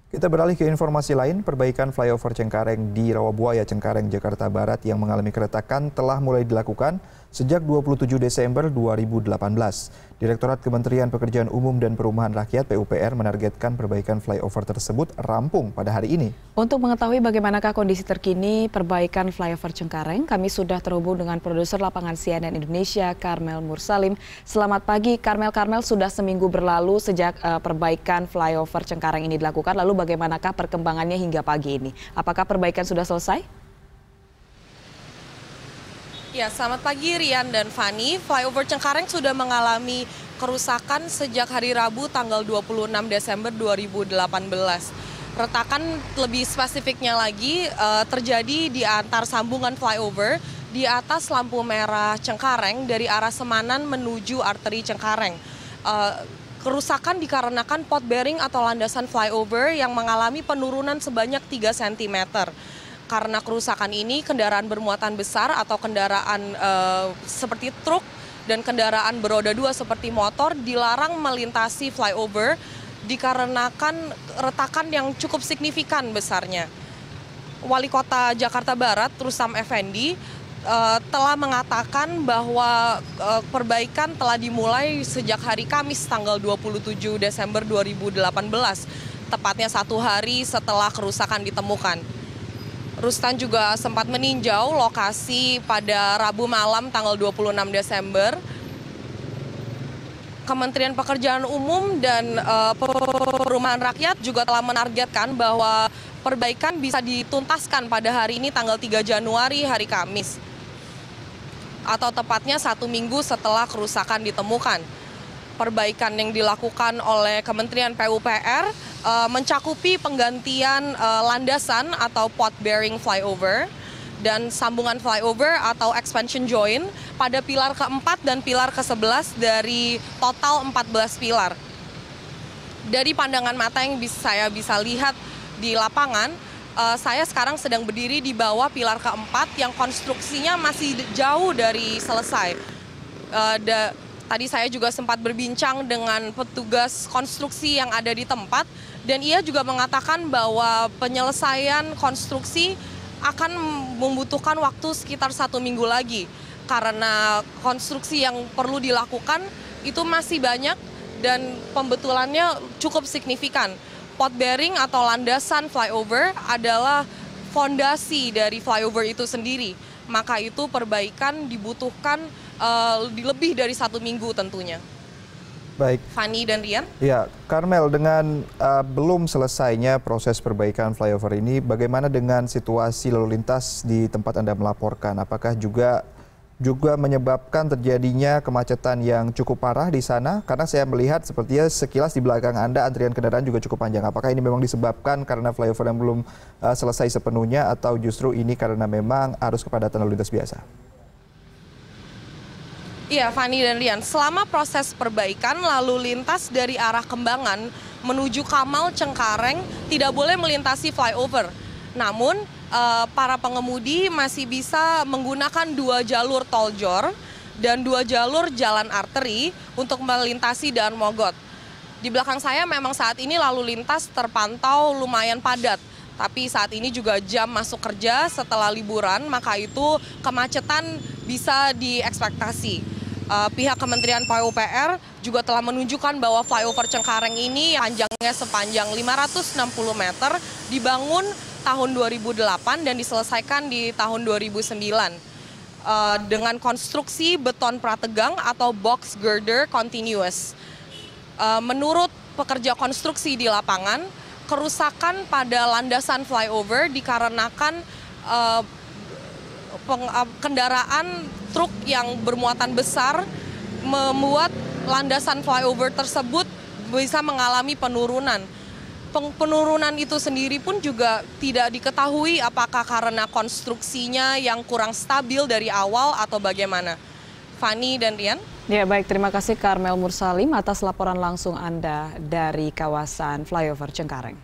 Kita beralih ke informasi lain, perbaikan flyover Cengkareng di Rawabuaya, Cengkareng, Jakarta Barat yang mengalami keretakan telah mulai dilakukan sejak 27 Desember 2018. Direktorat Kementerian Pekerjaan Umum dan Perumahan Rakyat (PUPR) menargetkan perbaikan flyover tersebut rampung pada hari ini. Untuk mengetahui bagaimanakah kondisi terkini perbaikan flyover Cengkareng, kami sudah terhubung dengan produser lapangan CNN Indonesia, Karmel Mursalim. Selamat pagi, Karmel. Sudah seminggu berlalu sejak perbaikan flyover Cengkareng ini dilakukan. Lalu bagaimanakah perkembangannya hingga pagi ini? Apakah perbaikan sudah selesai? Ya, selamat pagi Rian dan Fani. Flyover Cengkareng sudah mengalami kerusakan sejak hari Rabu tanggal 26 Desember 2018. Retakan lebih spesifiknya lagi terjadi di antar sambungan flyover di atas lampu merah Cengkareng dari arah Semanan menuju arteri Cengkareng. Kerusakan dikarenakan pot bearing atau landasan flyover yang mengalami penurunan sebanyak 3 cm. Karena kerusakan ini, kendaraan bermuatan besar atau kendaraan seperti truk dan kendaraan beroda 2 seperti motor dilarang melintasi flyover dikarenakan retakan yang cukup signifikan besarnya. Wali Kota Jakarta Barat, Rustam Effendi, telah mengatakan bahwa perbaikan telah dimulai sejak hari Kamis tanggal 27 Desember 2018, tepatnya 1 hari setelah kerusakan ditemukan. Rustam juga sempat meninjau lokasi pada Rabu malam tanggal 26 Desember. Kementerian Pekerjaan Umum dan Perumahan Rakyat juga telah menargetkan bahwa perbaikan bisa dituntaskan pada hari ini tanggal 3 Januari, hari Kamis. Atau tepatnya 1 minggu setelah kerusakan ditemukan. Perbaikan yang dilakukan oleh Kementerian PUPR mencakupi penggantian landasan atau pot bearing flyover dan sambungan flyover atau expansion joint pada pilar keempat dan pilar ke-11 dari total 14 pilar. Dari pandangan mata yang saya bisa lihat di lapangan, saya sekarang sedang berdiri di bawah pilar keempat yang konstruksinya masih jauh dari selesai. Tadi saya juga sempat berbincang dengan petugas konstruksi yang ada di tempat dan ia juga mengatakan bahwa penyelesaian konstruksi akan membutuhkan waktu sekitar 1 minggu lagi karena konstruksi yang perlu dilakukan itu masih banyak dan pembetulannya cukup signifikan. Pot bearing atau landasan flyover adalah fondasi dari flyover itu sendiri, maka itu perbaikan dibutuhkan lebih dari 1 minggu tentunya. Baik. Fani dan Rian. Ya, Karmel, dengan belum selesainya proses perbaikan flyover ini, bagaimana dengan situasi lalu lintas di tempat Anda melaporkan? Apakah juga menyebabkan terjadinya kemacetan yang cukup parah di sana? Karena saya melihat sepertinya sekilas di belakang Anda antrian kendaraan juga cukup panjang. Apakah ini memang disebabkan karena flyover yang belum selesai sepenuhnya atau justru ini karena memang arus kepadatan lalu lintas biasa? Iya, Fani dan Rian, selama proses perbaikan lalu lintas dari arah Kembangan menuju Kamal Cengkareng tidak boleh melintasi flyover. Namun, para pengemudi masih bisa menggunakan 2 jalur tol jor dan 2 jalur jalan arteri untuk melintasi Daan Mogot. Di belakang saya memang saat ini lalu lintas terpantau lumayan padat. Tapi saat ini juga jam masuk kerja setelah liburan, maka itu kemacetan bisa diekspektasi. Pihak Kementerian PUPR juga telah menunjukkan bahwa flyover Cengkareng ini panjangnya sepanjang 560 meter dibangun tahun 2008 dan diselesaikan di tahun 2009 dengan konstruksi beton prategang atau box girder continuous. Menurut pekerja konstruksi di lapangan, kerusakan pada landasan flyover dikarenakan kendaraan truk yang bermuatan besar membuat landasan flyover tersebut bisa mengalami penurunan. Penurunan itu sendiri pun juga tidak diketahui apakah karena konstruksinya yang kurang stabil dari awal atau bagaimana. Fani dan Rian. Ya, baik, terima kasih Karmel Mursalim atas laporan langsung Anda dari kawasan flyover Cengkareng.